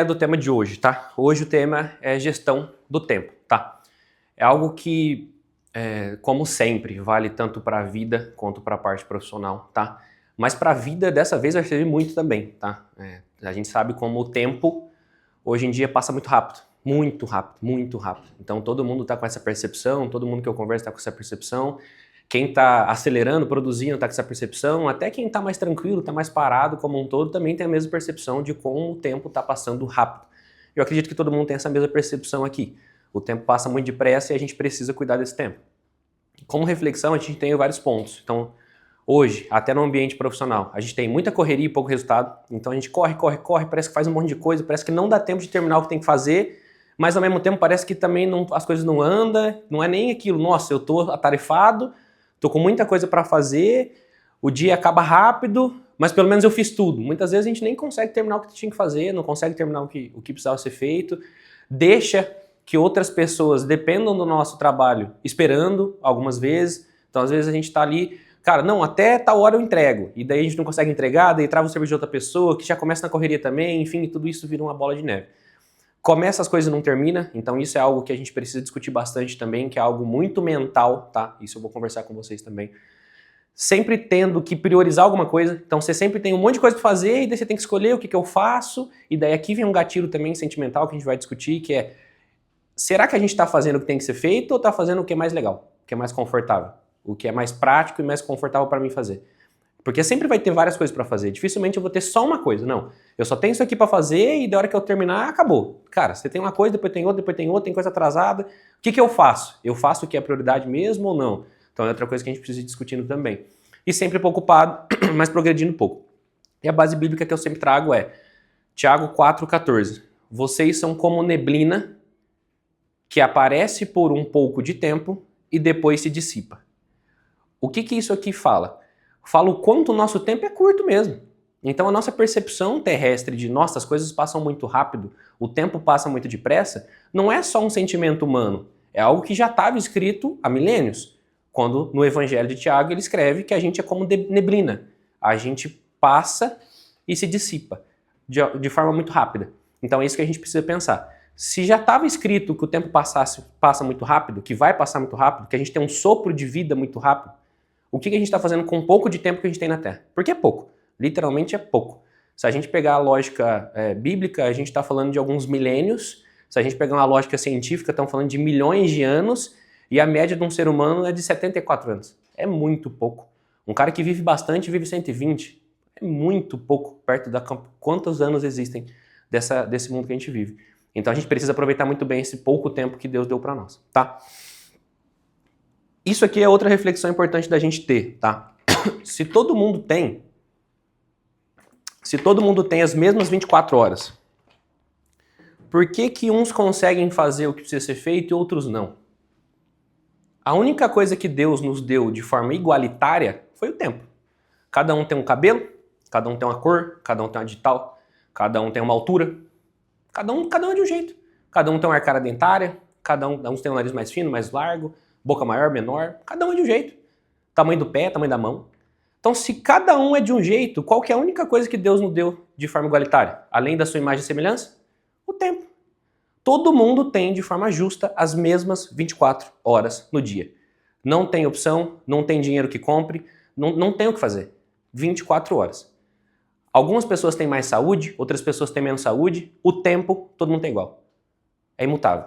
É do tema de hoje, tá? Hoje o tema é gestão do tempo, tá? É algo que, como sempre, vale tanto para a vida quanto para a parte profissional, tá? Mas para a vida, dessa vez, vai servir muito também, tá? A gente sabe como o tempo, hoje em dia, passa muito rápido. Muito rápido, muito rápido. Então todo mundo tá com essa percepção, todo mundo que eu converso tá com essa percepção. Quem tá acelerando, produzindo, tá com essa percepção. Até quem tá mais tranquilo, tá mais parado como um todo, também tem a mesma percepção de como o tempo tá passando rápido. Eu acredito que todo mundo tem essa mesma percepção aqui. O tempo passa muito depressa e a gente precisa cuidar desse tempo. Como reflexão, a gente tem vários pontos. Então, hoje, até no ambiente profissional, a gente tem muita correria e pouco resultado. Então a gente corre, parece que faz um monte de coisa, parece que não dá tempo de terminar o que tem que fazer, mas ao mesmo tempo parece que também as coisas não andam, não é nem aquilo, nossa, eu tô atarefado, tô com muita coisa para fazer, o dia acaba rápido, mas pelo menos eu fiz tudo. Muitas vezes a gente nem consegue terminar o que tinha que fazer, não consegue terminar o que precisava ser feito, deixa que outras pessoas dependam do nosso trabalho esperando algumas vezes. Então às vezes a gente está ali, cara, não, até tal hora eu entrego, e daí a gente não consegue entregar, daí trava o serviço de outra pessoa, que já começa na correria também, enfim, tudo isso vira uma bola de neve. Começa as coisas e não termina, então isso é algo que a gente precisa discutir bastante também, que é algo muito mental, tá? Isso eu vou conversar com vocês também. Sempre tendo que priorizar alguma coisa, então você sempre tem um monte de coisa para fazer, e daí você tem que escolher o que eu faço, e daí aqui vem um gatilho também sentimental que a gente vai discutir, que é, será que a gente está fazendo o que tem que ser feito ou está fazendo o que é mais legal, o que é mais confortável? O que é mais prático e mais confortável para mim fazer. Porque sempre vai ter várias coisas para fazer. Dificilmente eu vou ter só uma coisa. Não, eu só tenho isso aqui para fazer e da hora que eu terminar, acabou. Cara, você tem uma coisa, depois tem outra, tem coisa atrasada. O que eu faço? Eu faço o que é prioridade mesmo ou não? Então é outra coisa que a gente precisa ir discutindo também. E sempre preocupado, mas progredindo pouco. E a base bíblica que eu sempre trago é Tiago 4,14. Vocês são como neblina que aparece por um pouco de tempo e depois se dissipa. O que isso aqui fala? Fala o quanto o nosso tempo é curto mesmo. Então a nossa percepção terrestre de nossa, as coisas passam muito rápido, o tempo passa muito depressa, não é só um sentimento humano, é algo que já estava escrito há milênios. Quando no Evangelho de Tiago ele escreve que a gente é como neblina, a gente passa e se dissipa de forma muito rápida. Então é isso que a gente precisa pensar. Se já estava escrito que o tempo passa muito rápido, que vai passar muito rápido, que a gente tem um sopro de vida muito rápido, o que a gente está fazendo com o pouco de tempo que a gente tem na Terra? Porque é pouco. Literalmente é pouco. Se a gente pegar a lógica bíblica, a gente está falando de alguns milênios. Se a gente pegar uma lógica científica, estamos falando de milhões de anos. E a média de um ser humano é de 74 anos. É muito pouco. Um cara que vive bastante vive 120. É muito pouco perto da quantos anos existem desse mundo que a gente vive. Então a gente precisa aproveitar muito bem esse pouco tempo que Deus deu para nós, tá? Isso aqui é outra reflexão importante da gente ter, tá? Se todo mundo tem as mesmas 24 horas, por que uns conseguem fazer o que precisa ser feito e outros não? A única coisa que Deus nos deu de forma igualitária foi o tempo. Cada um tem um cabelo, cada um tem uma cor, cada um tem uma digital, cada um tem uma altura, cada um é de um jeito. Cada um tem uma arcada dentária, uns tem um nariz mais fino, mais largo, boca maior, menor, cada um é de um jeito. Tamanho do pé, tamanho da mão. Então, se cada um é de um jeito, qual que é a única coisa que Deus nos deu de forma igualitária? Além da sua imagem e semelhança? O tempo. Todo mundo tem de forma justa as mesmas 24 horas no dia. Não tem opção, não tem dinheiro que compre, não tem o que fazer. 24 horas. Algumas pessoas têm mais saúde, outras pessoas têm menos saúde. O tempo, todo mundo tem igual. É imutável.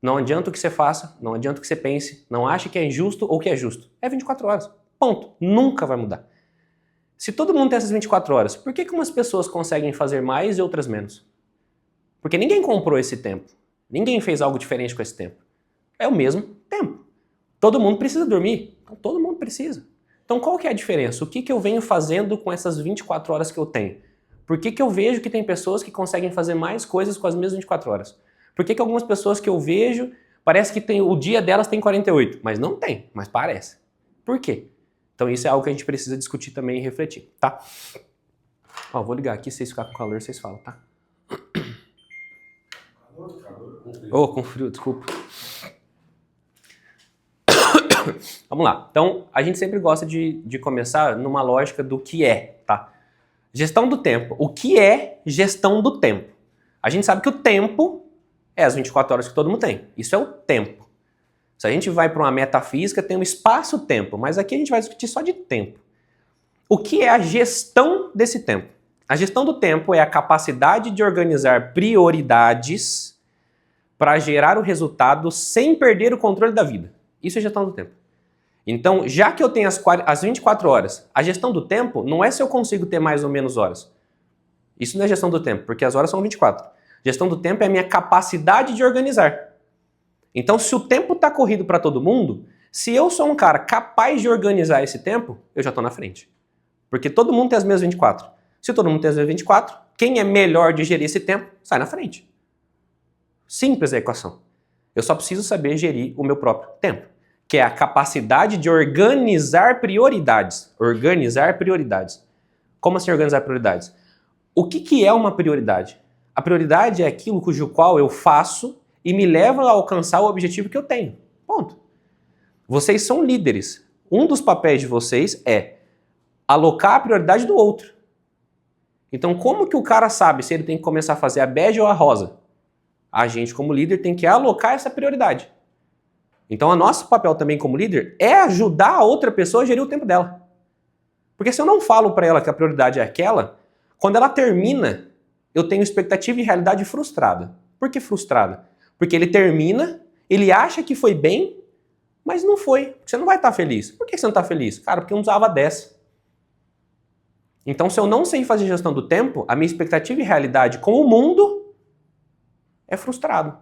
Não adianta o que você faça, não adianta o que você pense, não ache que é injusto ou que é justo. É 24 horas. Ponto. Nunca vai mudar. Se todo mundo tem essas 24 horas, por que umas pessoas conseguem fazer mais e outras menos? Porque ninguém comprou esse tempo. Ninguém fez algo diferente com esse tempo. É o mesmo tempo. Todo mundo precisa dormir. Então, todo mundo precisa. Então qual que é a diferença? O que eu venho fazendo com essas 24 horas que eu tenho? Por que eu vejo que tem pessoas que conseguem fazer mais coisas com as mesmas 24 horas? Por que algumas pessoas que eu vejo, parece que o dia delas tem 48, mas não tem, mas parece. Por quê? Então isso é algo que a gente precisa discutir também e refletir, tá? Ó, vou ligar aqui, se vocês ficarem com calor, vocês falam, tá? Calor, com frio, desculpa. Vamos lá. Então, a gente sempre gosta de começar numa lógica do que é, tá? Gestão do tempo. O que é gestão do tempo? A gente sabe que o tempo é as 24 horas que todo mundo tem. Isso é o tempo. Se a gente vai para uma metafísica, tem um espaço-tempo, mas aqui a gente vai discutir só de tempo. O que é a gestão desse tempo? A gestão do tempo é a capacidade de organizar prioridades para gerar o resultado sem perder o controle da vida. Isso é gestão do tempo. Então, já que eu tenho as 24 horas, a gestão do tempo não é se eu consigo ter mais ou menos horas. Isso não é gestão do tempo, porque as horas são 24. Gestão do tempo é a minha capacidade de organizar. Então, se o tempo está corrido para todo mundo, se eu sou um cara capaz de organizar esse tempo, eu já estou na frente. Porque todo mundo tem as mesmas 24. Se todo mundo tem as mesmas 24, quem é melhor de gerir esse tempo, sai na frente. Simples a equação. Eu só preciso saber gerir o meu próprio tempo, que é a capacidade de organizar prioridades. Organizar prioridades. Como assim organizar prioridades? O que é uma prioridade? A prioridade é aquilo cujo qual eu faço e me leva a alcançar o objetivo que eu tenho. Ponto. Vocês são líderes. Um dos papéis de vocês é alocar a prioridade do outro. Então, como que o cara sabe se ele tem que começar a fazer a bege ou a rosa? A gente, como líder, tem que alocar essa prioridade. Então, o nosso papel também como líder é ajudar a outra pessoa a gerir o tempo dela. Porque se eu não falo para ela que a prioridade é aquela, quando ela termina, eu tenho expectativa e realidade frustrada. Por que frustrada? Porque ele termina, ele acha que foi bem, mas não foi. Você não vai estar feliz. Por que você não está feliz? Cara, porque eu não usava 10. Então, se eu não sei fazer gestão do tempo, a minha expectativa e realidade com o mundo é frustrado.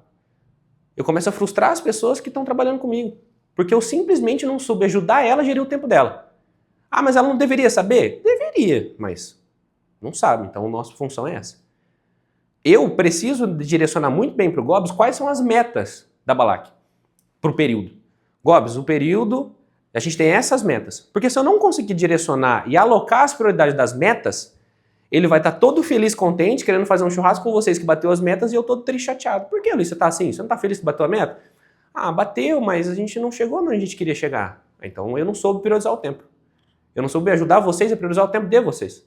Eu começo a frustrar as pessoas que estão trabalhando comigo. Porque eu simplesmente não soube ajudar ela a gerir o tempo dela. Ah, mas ela não deveria saber? Deveria, mas não sabe. Então, a nossa função é essa. Eu preciso direcionar muito bem para o Gobs quais são as metas da Balac para o período. Gobs, o período, a gente tem essas metas. Porque se eu não conseguir direcionar e alocar as prioridades das metas, ele vai estar todo feliz, contente, querendo fazer um churrasco com vocês que bateu as metas e eu todo triste, chateado. Por que, Luiz, você está assim? Você não está feliz que bateu a meta? Ah, bateu, mas a gente não chegou onde a gente queria chegar. Então eu não soube priorizar o tempo. Eu não soube ajudar vocês a priorizar o tempo de vocês.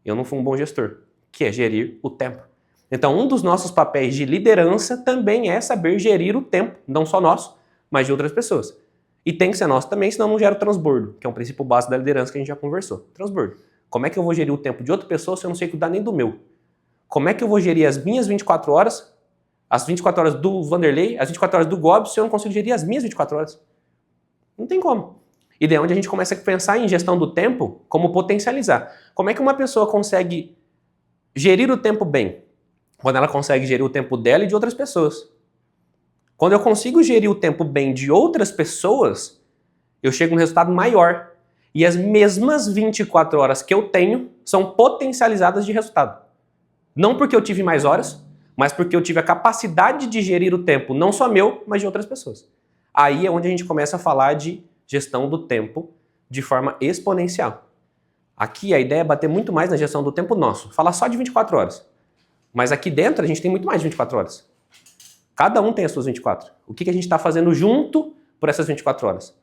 Eu não fui um bom gestor, que é gerir o tempo. Então um dos nossos papéis de liderança também é saber gerir o tempo, não só nosso, mas de outras pessoas. E tem que ser nosso também, senão não gera transbordo, que é um princípio básico da liderança que a gente já conversou. Transbordo. Como é que eu vou gerir o tempo de outra pessoa se eu não sei cuidar nem do meu? Como é que eu vou gerir as minhas 24 horas, as 24 horas do Vanderlei, as 24 horas do Gobs, se eu não consigo gerir as minhas 24 horas? Não tem como. E daí é onde a gente começa a pensar em gestão do tempo, como potencializar. Como é que uma pessoa consegue gerir o tempo bem? Quando ela consegue gerir o tempo dela e de outras pessoas. Quando eu consigo gerir o tempo bem de outras pessoas, eu chego num resultado maior. E as mesmas 24 horas que eu tenho são potencializadas de resultado. Não porque eu tive mais horas, mas porque eu tive a capacidade de gerir o tempo, não só meu, mas de outras pessoas. Aí é onde a gente começa a falar de gestão do tempo de forma exponencial. Aqui a ideia é bater muito mais na gestão do tempo nosso, falar só de 24 horas. Mas aqui dentro a gente tem muito mais de 24 horas. Cada um tem as suas 24. O que a gente está fazendo junto por essas 24 horas?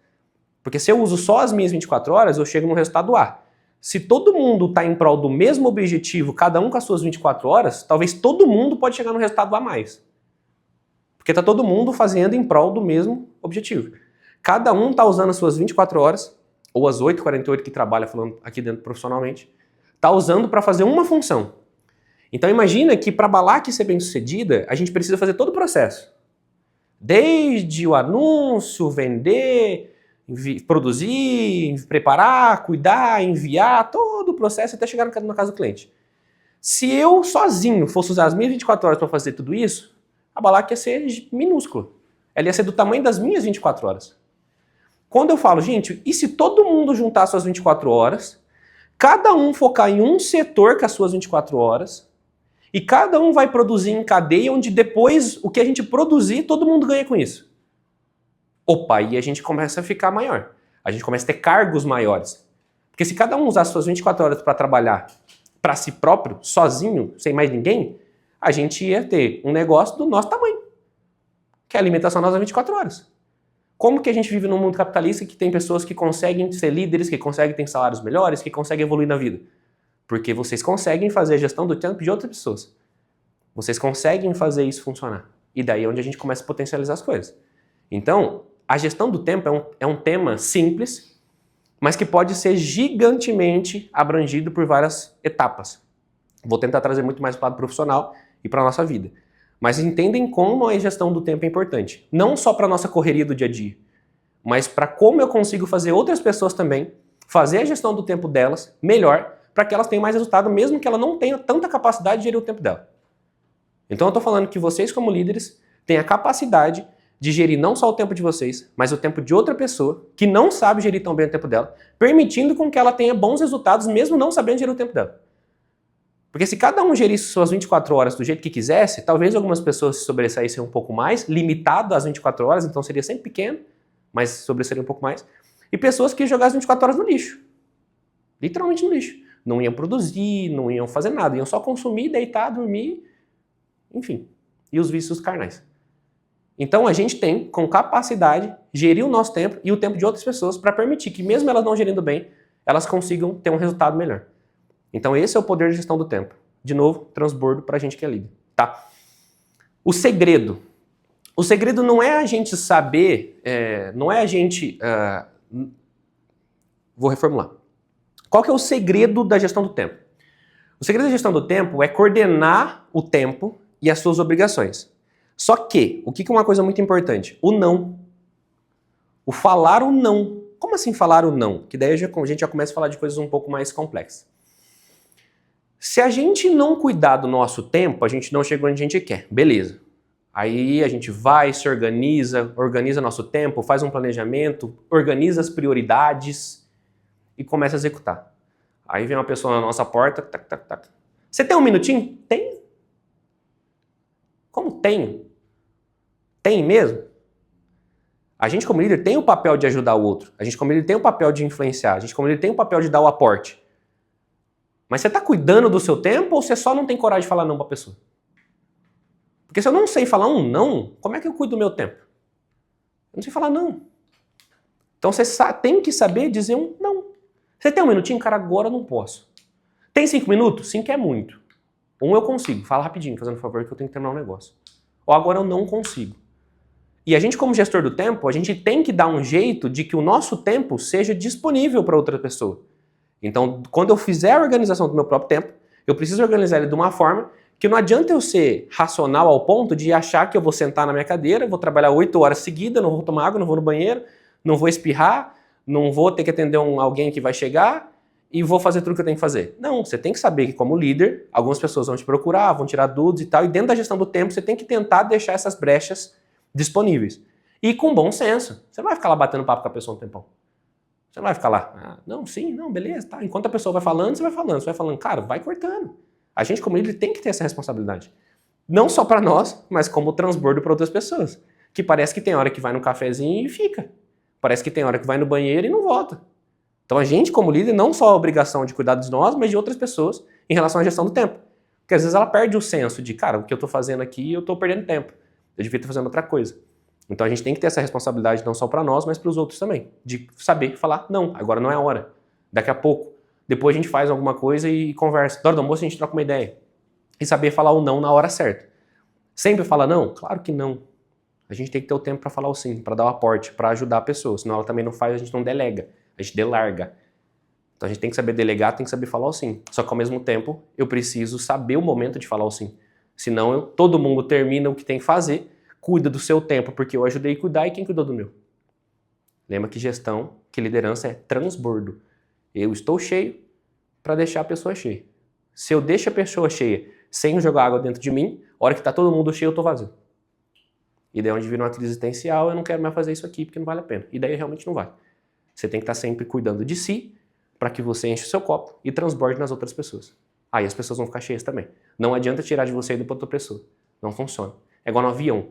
Porque se eu uso só as minhas 24 horas, eu chego no resultado A. Se todo mundo está em prol do mesmo objetivo, cada um com as suas 24 horas, talvez todo mundo pode chegar no resultado A mais. Porque está todo mundo fazendo em prol do mesmo objetivo. Cada um está usando as suas 24 horas, ou as 8h48 que trabalha falando aqui dentro profissionalmente, está usando para fazer uma função. Então imagina que para a Balac ser bem sucedida, a gente precisa fazer todo o processo. Desde o anúncio, vender, produzir, preparar, cuidar, enviar, todo o processo até chegar na casa do cliente. Se eu sozinho fosse usar as minhas 24 horas para fazer tudo isso, a Balac ia ser minúscula. Ela ia ser do tamanho das minhas 24 horas. Quando eu falo, gente, e se todo mundo juntar suas 24 horas, cada um focar em um setor com as suas 24 horas, e cada um vai produzir em cadeia, onde depois o que a gente produzir, todo mundo ganha com isso. Opa, e a gente começa a ficar maior. A gente começa a ter cargos maiores. Porque se cada um usar suas 24 horas para trabalhar para si próprio, sozinho, sem mais ninguém, a gente ia ter um negócio do nosso tamanho, que é a alimentação das 24 horas. Como que a gente vive num mundo capitalista que tem pessoas que conseguem ser líderes, que conseguem ter salários melhores, que conseguem evoluir na vida? Porque vocês conseguem fazer a gestão do tempo de outras pessoas. Vocês conseguem fazer isso funcionar. E daí é onde a gente começa a potencializar as coisas. Então, a gestão do tempo é um tema simples, mas que pode ser gigantemente abrangido por várias etapas. Vou tentar trazer muito mais para o lado profissional e para a nossa vida. Mas entendem como a gestão do tempo é importante. Não só para a nossa correria do dia a dia, mas para como eu consigo fazer outras pessoas também fazer a gestão do tempo delas melhor, para que elas tenham mais resultado, mesmo que ela não tenha tanta capacidade de gerir o tempo dela. Então eu estou falando que vocês, como líderes, têm a capacidade de gerir não só o tempo de vocês, mas o tempo de outra pessoa que não sabe gerir tão bem o tempo dela, permitindo com que ela tenha bons resultados, mesmo não sabendo gerir o tempo dela. Porque se cada um gerisse suas 24 horas do jeito que quisesse, talvez algumas pessoas se sobressaíssem um pouco mais, limitado às 24 horas, então seria sempre pequeno, mas sobressaria um pouco mais, e pessoas que jogassem 24 horas no lixo. Literalmente no lixo. Não iam produzir, não iam fazer nada, iam só consumir, deitar, dormir, enfim. E os vícios carnais. Então a gente tem, com capacidade, gerir o nosso tempo e o tempo de outras pessoas para permitir que, mesmo elas não gerindo bem, elas consigam ter um resultado melhor. Então esse é o poder de gestão do tempo. De novo, transbordo para a gente que é líder. Tá? O segredo. O segredo não é a gente saber, não é a gente... vou reformular. Qual que é o segredo da gestão do tempo? O segredo da gestão do tempo é coordenar o tempo e as suas obrigações. Só que, o que é uma coisa muito importante? O não. O falar o não. Como assim falar o não? Que daí a gente já começa a falar de coisas um pouco mais complexas. Se a gente não cuidar do nosso tempo, a gente não chega onde a gente quer. Beleza. Aí a gente vai, se organiza nosso tempo, faz um planejamento, organiza as prioridades e começa a executar. Aí vem uma pessoa na nossa porta, tac, tac, tac. Você tem um minutinho? Tem. Como tenho? Tem mesmo? A gente como líder tem o papel de ajudar o outro. A gente como líder tem o papel de influenciar. A gente como líder tem o papel de dar o aporte. Mas você está cuidando do seu tempo ou você só não tem coragem de falar não para a pessoa? Porque se eu não sei falar um não, como é que eu cuido do meu tempo? Eu não sei falar não. Então você tem que saber dizer um não. Você tem um minutinho? Cara, agora eu não posso. Tem 5 minutos? 5 é muito. Eu consigo. Fala rapidinho, fazendo favor, que eu tenho que terminar um negócio. Ou agora eu não consigo. E a gente, como gestor do tempo, a gente tem que dar um jeito de que o nosso tempo seja disponível para outra pessoa. Então, quando eu fizer a organização do meu próprio tempo, eu preciso organizar ele de uma forma que não adianta eu ser racional ao ponto de achar que eu vou sentar na minha cadeira, vou trabalhar 8 horas seguidas, não vou tomar água, não vou no banheiro, não vou espirrar, não vou ter que atender alguém que vai chegar e vou fazer tudo que eu tenho que fazer. Não, você tem que saber que como líder, algumas pessoas vão te procurar, vão tirar dúvidas e tal, e dentro da gestão do tempo você tem que tentar deixar essas brechas disponíveis. E com bom senso. Você não vai ficar lá batendo papo com a pessoa um tempão. Você não vai ficar lá, não, sim, não, beleza, tá. Enquanto a pessoa vai falando, você vai falando, cara, vai cortando. A gente como líder tem que ter essa responsabilidade. Não só para nós, mas como transbordo para outras pessoas. Que parece que tem hora que vai no cafezinho e fica. Parece que tem hora que vai no banheiro e não volta. Então a gente, como líder, não só a obrigação de cuidar de nós, mas de outras pessoas em relação à gestão do tempo. Porque às vezes ela perde o senso de, cara, o que eu estou fazendo aqui, eu estou perdendo tempo. Eu devia estar fazendo outra coisa. Então a gente tem que ter essa responsabilidade não só para nós, mas para os outros também. De saber falar, não, agora não é a hora. Daqui a pouco. Depois a gente faz alguma coisa e conversa. Na hora do almoço a gente troca uma ideia. E saber falar o não na hora certa. Sempre fala não? Claro que não. A gente tem que ter o tempo para falar o sim, para dar o aporte, para ajudar a pessoa. Senão ela também não faz, a gente não delega. A gente delarga. Então a gente tem que saber delegar, tem que saber falar o sim. Só que ao mesmo tempo, eu preciso saber o momento de falar o sim. Senão todo mundo termina o que tem que fazer, cuida do seu tempo, porque eu ajudei a cuidar e quem cuidou do meu? Lembra que gestão, que liderança é transbordo. Eu estou cheio para deixar a pessoa cheia. Se eu deixo a pessoa cheia sem jogar água dentro de mim, a hora que está todo mundo cheio, eu estou vazio. E daí onde vira uma crise existencial, eu não quero mais fazer isso aqui porque não vale a pena. E daí realmente não vale. Você tem que estar sempre cuidando de si para que você enche o seu copo e transborde nas outras pessoas. Aí as pessoas vão ficar cheias também. Não adianta tirar de você e do para outra pessoa. Não funciona. É igual no avião.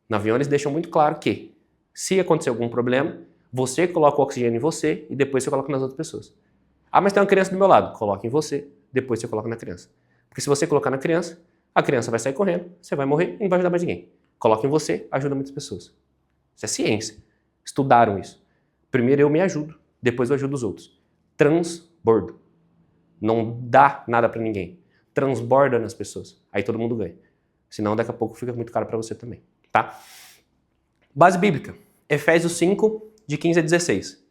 No avião eles deixam muito claro que se acontecer algum problema, você coloca o oxigênio em você e depois você coloca nas outras pessoas. Ah, mas tem uma criança do meu lado. Coloca em você, depois você coloca na criança. Porque se você colocar na criança, a criança vai sair correndo, você vai morrer e não vai ajudar mais ninguém. Coloca em você, ajuda muitas pessoas. Isso é ciência. Estudaram isso. Primeiro eu me ajudo, depois eu ajudo os outros. Transbordo. Não dá nada pra ninguém. Transborda nas pessoas. Aí todo mundo ganha. Senão daqui a pouco fica muito caro para você também, tá? Base bíblica, Efésios 5, de 15 a 16.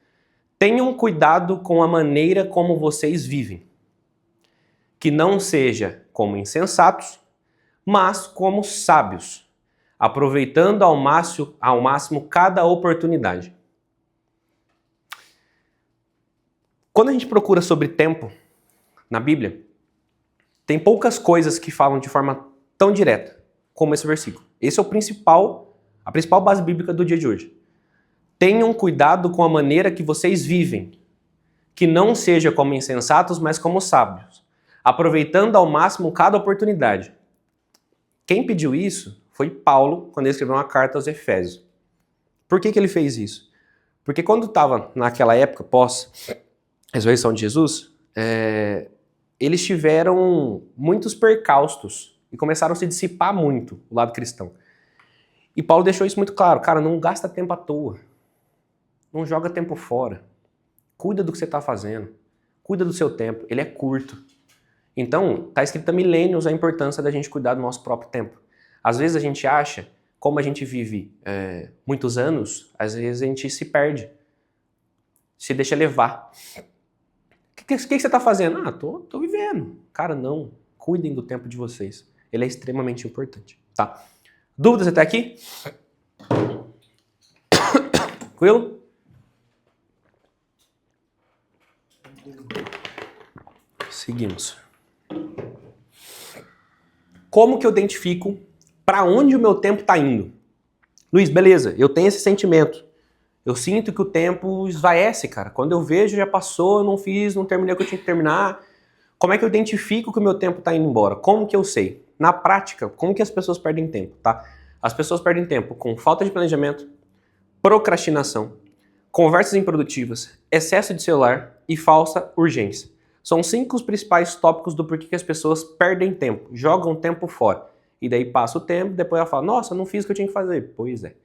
Tenham cuidado com a maneira como vocês vivem, que não seja como insensatos, mas como sábios, aproveitando ao máximo cada oportunidade. Quando a gente procura sobre tempo na Bíblia, tem poucas coisas que falam de forma tão direta como esse versículo. Esse é a principal base bíblica do dia de hoje. Tenham cuidado com a maneira que vocês vivem, que não seja como insensatos, mas como sábios, aproveitando ao máximo cada oportunidade. Quem pediu isso foi Paulo, quando ele escreveu uma carta aos Efésios. Por que ele fez isso? Porque quando estava naquela época, pós-ressurreição de Jesus, eles tiveram muitos percalços e começaram a se dissipar muito o lado cristão. E Paulo deixou isso muito claro. Cara, não gasta tempo à toa. Não joga tempo fora. Cuida do que você está fazendo. Cuida do seu tempo. Ele é curto. Então, está escrito há milênios a importância da gente cuidar do nosso próprio tempo. Às vezes a gente acha, como a gente vive muitos anos, às vezes a gente se perde. Se deixa levar. O que você está fazendo? Ah, tô vivendo. Cara, não. Cuidem do tempo de vocês. Ele é extremamente importante. Tá? Dúvidas até aqui? Tranquilo? Seguimos. Como que eu identifico para onde o meu tempo está indo? Luiz, beleza, eu tenho esse sentimento. Eu sinto que o tempo esvaece, cara. Quando eu vejo, já passou, eu não fiz, não terminei o que eu tinha que terminar. Como é que eu identifico que o meu tempo está indo embora? Como que eu sei? Na prática, como que as pessoas perdem tempo, tá? As pessoas perdem tempo com falta de planejamento, procrastinação, conversas improdutivas, excesso de celular e falsa urgência. São 5 os principais tópicos do porquê que as pessoas perdem tempo, jogam tempo fora. E daí passa o tempo, depois ela fala, nossa, não fiz o que eu tinha que fazer. Pois é.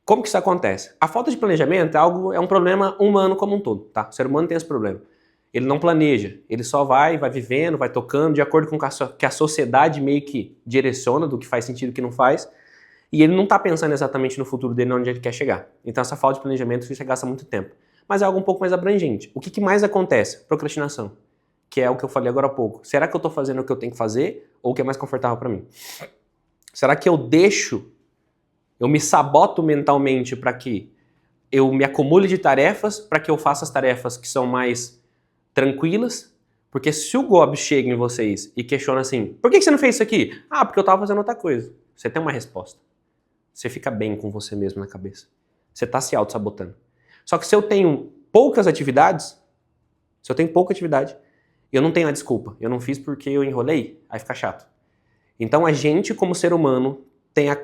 Como que isso acontece? A falta de planejamento é um problema humano como um todo, tá? O ser humano tem esse problema. Ele não planeja, ele só vai vivendo, vai tocando de acordo com o que a sociedade meio que direciona, do que faz sentido e o que não faz. E ele não está pensando exatamente no futuro dele, onde ele quer chegar. Então essa falta de planejamento, você gasta muito tempo. Mas é algo um pouco mais abrangente. O que mais acontece? Procrastinação. Que é o que eu falei agora há pouco. Será que eu estou fazendo o que eu tenho que fazer ou o que é mais confortável para mim? Será que eu me saboto mentalmente para que eu me acumule de tarefas, para que eu faça as tarefas que são mais tranquilas? Porque se o Gob chega em vocês e questiona assim, por que você não fez isso aqui? Ah, porque eu estava fazendo outra coisa. Você tem uma resposta. Você fica bem com você mesmo na cabeça. Você está se auto-sabotando. Só que se eu tenho pouca atividade, eu não tenho a desculpa. Eu não fiz porque eu enrolei, aí fica chato. Então a gente, como ser humano, tem a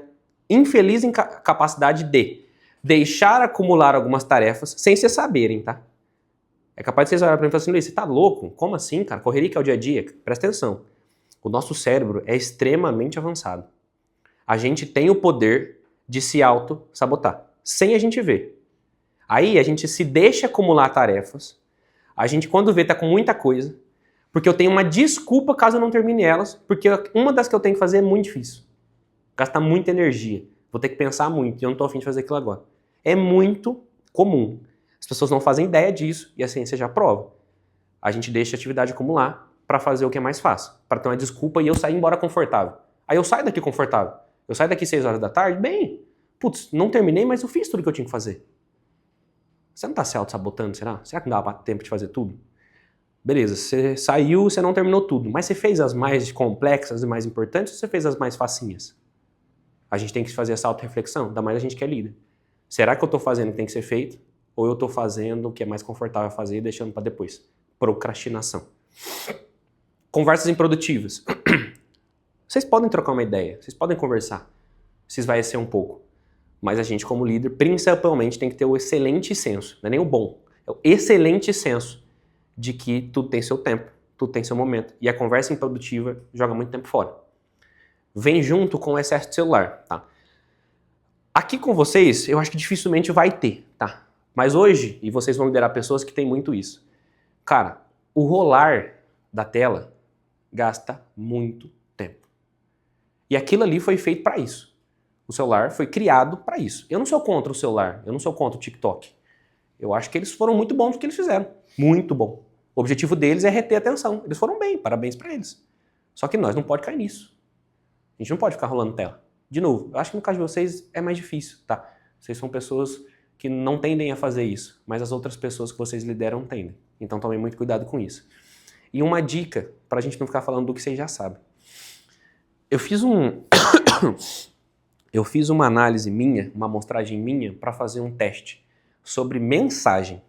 infeliz capacidade de deixar acumular algumas tarefas sem vocês saberem, tá? É capaz de vocês olharem pra mim e falar assim, Luiz, você tá louco? Como assim, cara? Correria que é o dia a dia? Presta atenção. O nosso cérebro é extremamente avançado. A gente tem o poder de se auto-sabotar, sem a gente ver. Aí a gente se deixa acumular tarefas, a gente quando vê tá com muita coisa, porque eu tenho uma desculpa caso eu não termine elas, porque uma das que eu tenho que fazer é muito difícil. Gasta muita energia, vou ter que pensar muito e eu não tô afim de fazer aquilo agora. É muito comum. As pessoas não fazem ideia disso e a ciência já prova. A gente deixa a atividade acumular para fazer o que é mais fácil, para ter uma desculpa e eu sair embora confortável. Aí eu saio daqui confortável. Eu saio daqui 6 horas da tarde, bem, putz, não terminei, mas eu fiz tudo que eu tinha que fazer. Você não tá se auto-sabotando, será? Será que não dá tempo de fazer tudo? Beleza, você saiu, você não terminou tudo, mas você fez as mais complexas e mais importantes ou você fez as mais facinhas? A gente tem que fazer essa auto-reflexão, ainda mais a gente que é líder. Será que eu tô fazendo o que tem que ser feito? Ou eu tô fazendo o que é mais confortável fazer e deixando para depois? Procrastinação. Conversas improdutivas. Vocês podem trocar uma ideia, vocês podem conversar, se esvaecer um pouco. Mas a gente, como líder, principalmente tem que ter o excelente senso, não é nem o bom, é o excelente senso de que tudo tem seu tempo, tudo tem seu momento. E a conversa improdutiva joga muito tempo fora. Vem junto com o excesso de celular, tá? Aqui com vocês, eu acho que dificilmente vai ter, tá? Mas hoje, e vocês vão liderar pessoas que têm muito isso. Cara, o rolar da tela gasta muito tempo. E aquilo ali foi feito para isso. O celular foi criado para isso. Eu não sou contra o celular, eu não sou contra o TikTok. Eu acho que eles foram muito bons no que eles fizeram. Muito bom. O objetivo deles é reter a atenção. Eles foram bem, parabéns para eles. Só que nós não pode cair nisso. A gente não pode ficar rolando tela. De novo, eu acho que no caso de vocês é mais difícil, tá? Vocês são pessoas que não tendem a fazer isso, mas as outras pessoas que vocês lideram tendem. Então tomem muito cuidado com isso. E uma dica, pra gente não ficar falando do que vocês já sabem. Eu fiz uma análise minha, uma amostragem minha, para fazer um teste sobre mensagem.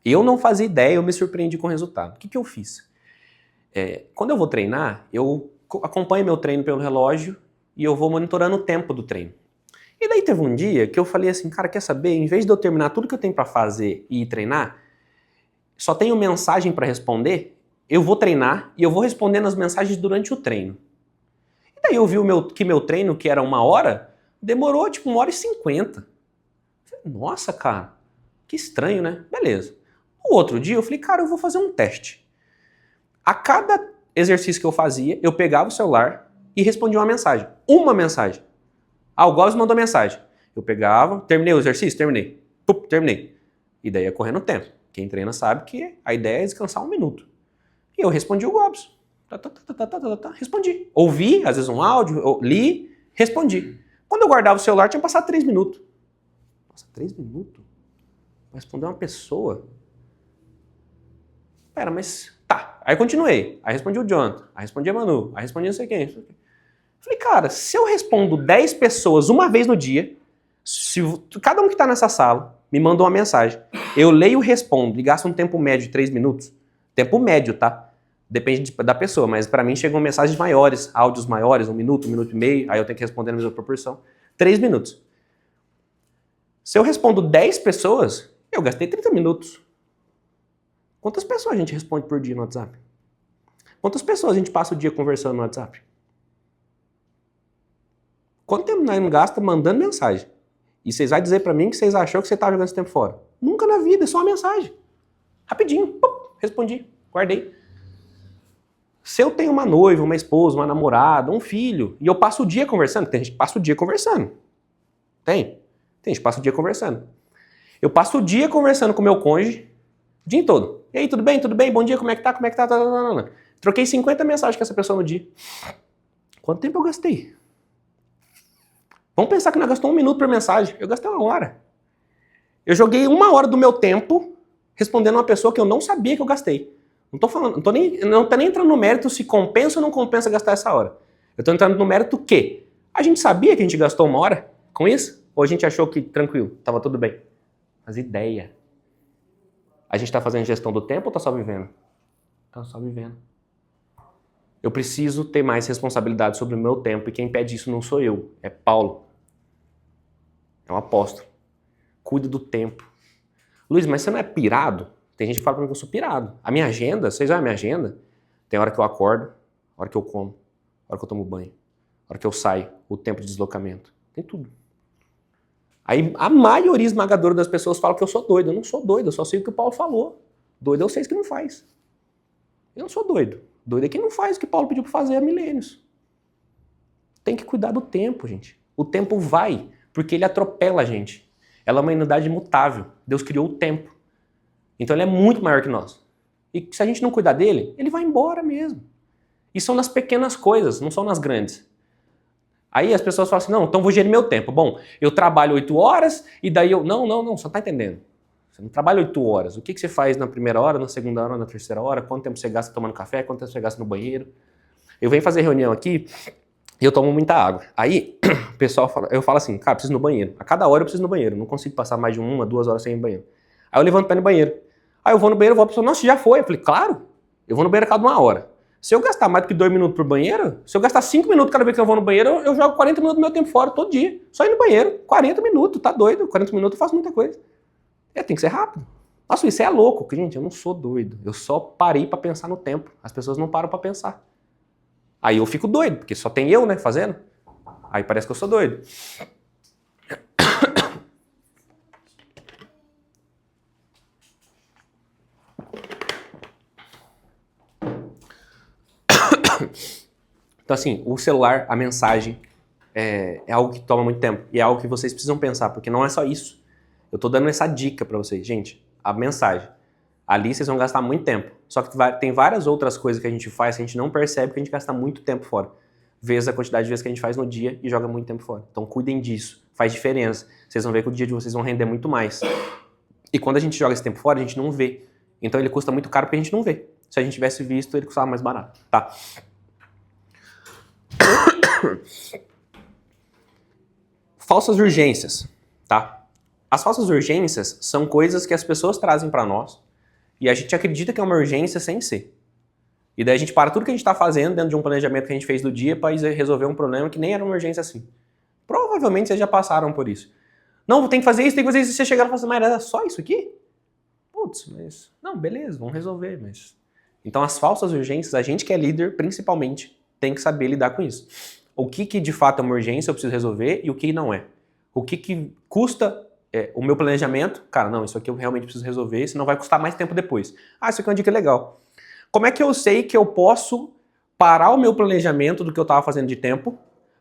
Eu não fazia ideia, eu me surpreendi com o resultado. O que eu fiz? Quando eu vou treinar, eu acompanho meu treino pelo relógio e eu vou monitorando o tempo do treino. E daí teve um dia que eu falei assim, cara, quer saber? Em vez de eu terminar tudo que eu tenho para fazer e ir treinar, só tenho mensagem para responder, eu vou treinar e eu vou respondendo as mensagens durante o treino. E daí eu vi que meu treino, que era 1 hora, demorou tipo 1h50. Nossa, cara, que estranho, né? Beleza. No outro dia eu falei, cara, eu vou fazer um teste. A cada exercício que eu fazia, eu pegava o celular e respondia uma mensagem. Uma mensagem. O Gomes mandou mensagem. Eu pegava, terminei o exercício? Terminei. Terminei. E daí ia correndo o tempo. Quem treina sabe que a ideia é descansar 1 minuto. E eu respondi o Gomes. Respondi. Ouvi, às vezes um áudio, li, respondi. Quando eu guardava o celular, tinha passado 3 minutos. Nossa, 3 minutos? Pra responder uma pessoa? Pera, mas... Tá. Aí continuei. Aí respondi o Jonathan. Aí respondi a Manu. Aí respondi não sei quem. Falei, cara, se eu respondo 10 pessoas uma vez no dia, se cada um que tá nessa sala me manda uma mensagem, eu leio e respondo e gasto um tempo médio de 3 minutos. Tempo médio, tá? Depende da pessoa, mas pra mim chegam mensagens maiores, áudios maiores, 1 minuto, 1 minuto e meio, aí eu tenho que responder na mesma proporção. 3 minutos. Se eu respondo 10 pessoas, eu gastei 30 minutos. Quantas pessoas a gente responde por dia no WhatsApp? Quantas pessoas a gente passa o dia conversando no WhatsApp? Quanto tempo nós não gasta mandando mensagem? E vocês vão dizer pra mim que vocês achou que você estava jogando esse tempo fora. Nunca na vida, é só uma mensagem. Rapidinho, respondi, guardei. Se eu tenho uma noiva, uma esposa, uma namorada, um filho, e eu passo o dia conversando, tem gente que passa o dia conversando. Tem gente que passa o dia conversando. Eu passo o dia conversando com o meu cônjuge, o dia todo. E aí, tudo bem? Tudo bem? Bom dia, como é que tá? Como é que tá? Troquei 50 mensagens com essa pessoa no dia. Quanto tempo eu gastei? Vamos pensar que nós gastamos 1 minuto por mensagem. Eu gastei 1 hora. Eu joguei 1 hora do meu tempo respondendo uma pessoa que eu não sabia que eu gastei. Não tô falando, não tô nem entrando no mérito se compensa ou não compensa gastar essa hora. Eu tô entrando no mérito que a gente sabia que a gente gastou 1 hora com isso? Ou a gente achou que tranquilo, tava tudo bem? Mas ideia. A gente tá fazendo gestão do tempo ou tá só vivendo? Tá só vivendo. Eu preciso ter mais responsabilidade sobre o meu tempo e quem pede isso não sou eu, é Paulo. É um apóstolo. Cuida do tempo. Luiz, mas você não é pirado? Tem gente que fala pra mim que eu sou pirado. A minha agenda, vocês olham a minha agenda? Tem hora que eu acordo, hora que eu como, hora que eu tomo banho, hora que eu saio, o tempo de deslocamento. Tem tudo. Aí a maioria esmagadora das pessoas fala que eu sou doido. Eu não sou doido, eu só sei o que o Paulo falou. Doido é vocês que não faz. Eu não sou doido. Doido é quem não faz o que Paulo pediu para fazer há milênios. Tem que cuidar do tempo, gente. O tempo vai, porque ele atropela a gente. Ela é uma unidade imutável. Deus criou o tempo. Então ele é muito maior que nós. E se a gente não cuidar dele, ele vai embora mesmo. E são nas pequenas coisas, não são nas grandes. Aí as pessoas falam assim, não, então vou gerir meu tempo. Bom, eu trabalho 8 horas e daí eu... Não, você não tá entendendo. Você não trabalha 8 horas. O que você faz na primeira hora, na segunda hora, na terceira hora? Quanto tempo você gasta tomando café? Quanto tempo você gasta no banheiro? Eu venho fazer reunião aqui e eu tomo muita água. Aí o pessoal fala, eu falo assim, cara, preciso ir no banheiro. A cada hora eu preciso ir no banheiro. Não consigo passar mais de 1, 2 horas sem ir no banheiro. Aí eu levanto para ir no banheiro. Aí eu vou no banheiro, a pessoa, nossa, já foi. Eu falei, claro, eu vou no banheiro a cada 1 hora. Se eu gastar mais do que 2 minutos por banheiro, se eu gastar 5 minutos cada vez que eu vou no banheiro, eu jogo 40 minutos do meu tempo fora todo dia. Só ir no banheiro. 40 minutos, tá doido? 40 minutos eu faço muita coisa. Tem que ser rápido. Nossa, isso é louco. Gente, eu não sou doido. Eu só parei pra pensar no tempo. As pessoas não param pra pensar. Aí eu fico doido, porque só tem eu, né, fazendo. Aí parece que eu sou doido. Então, assim, o celular, a mensagem, é algo que toma muito tempo. E é algo que vocês precisam pensar, porque não é só isso. Eu tô dando essa dica pra vocês. Gente, a mensagem. Ali vocês vão gastar muito tempo. Só que tem várias outras coisas que a gente faz que a gente não percebe que a gente gasta muito tempo fora. Vezes a quantidade de vezes que a gente faz no dia e joga muito tempo fora. Então cuidem disso. Faz diferença. Vocês vão ver que o dia de vocês vão render muito mais. E quando a gente joga esse tempo fora, a gente não vê. Então ele custa muito caro porque a gente não vê. Se a gente tivesse visto, ele custava mais barato. Tá? Falsas urgências. Tá? As falsas urgências são coisas que as pessoas trazem pra nós e a gente acredita que é uma urgência sem ser. E daí a gente para tudo que a gente está fazendo dentro de um planejamento que a gente fez do dia para resolver um problema que nem era uma urgência assim. Provavelmente vocês já passaram por isso. Não, tem que fazer isso, tem que fazer isso. E você chegaram e fala assim, mas era só isso aqui? Putz, mas... Não, beleza, vamos resolver, mas... Então as falsas urgências, a gente que é líder, principalmente, tem que saber lidar com isso. O que de fato é uma urgência, eu preciso resolver, e o que não é. O que custa o meu planejamento, cara, não, isso aqui eu realmente preciso resolver, senão vai custar mais tempo depois. Ah, isso aqui é uma dica legal. Como é que eu sei que eu posso parar o meu planejamento do que eu estava fazendo de tempo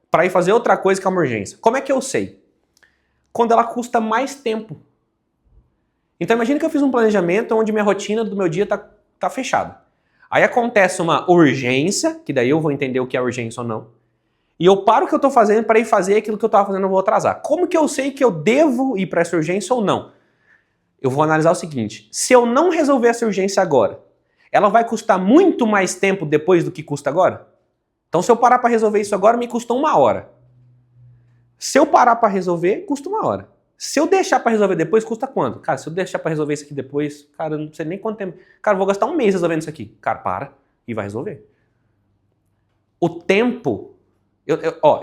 para ir fazer outra coisa que é uma urgência? Como é que eu sei? Quando ela custa mais tempo. Então imagina que eu fiz um planejamento onde minha rotina do meu dia tá fechada. Aí acontece uma urgência, que daí eu vou entender o que é urgência ou não, e eu paro o que eu estou fazendo para ir fazer aquilo que eu estava fazendo, eu vou atrasar. Como que eu sei que eu devo ir para essa urgência ou não? Eu vou analisar o seguinte, se eu não resolver essa urgência agora, ela vai custar muito mais tempo depois do que custa agora? Então se eu parar para resolver isso agora, me custou 1 hora. Se eu parar para resolver, custa 1 hora. Se eu deixar para resolver depois, custa quanto? Cara, se eu deixar para resolver isso aqui depois, cara, eu não sei nem quanto tempo. Cara, eu vou gastar 1 mês resolvendo isso aqui. Cara, para e vai resolver. O tempo...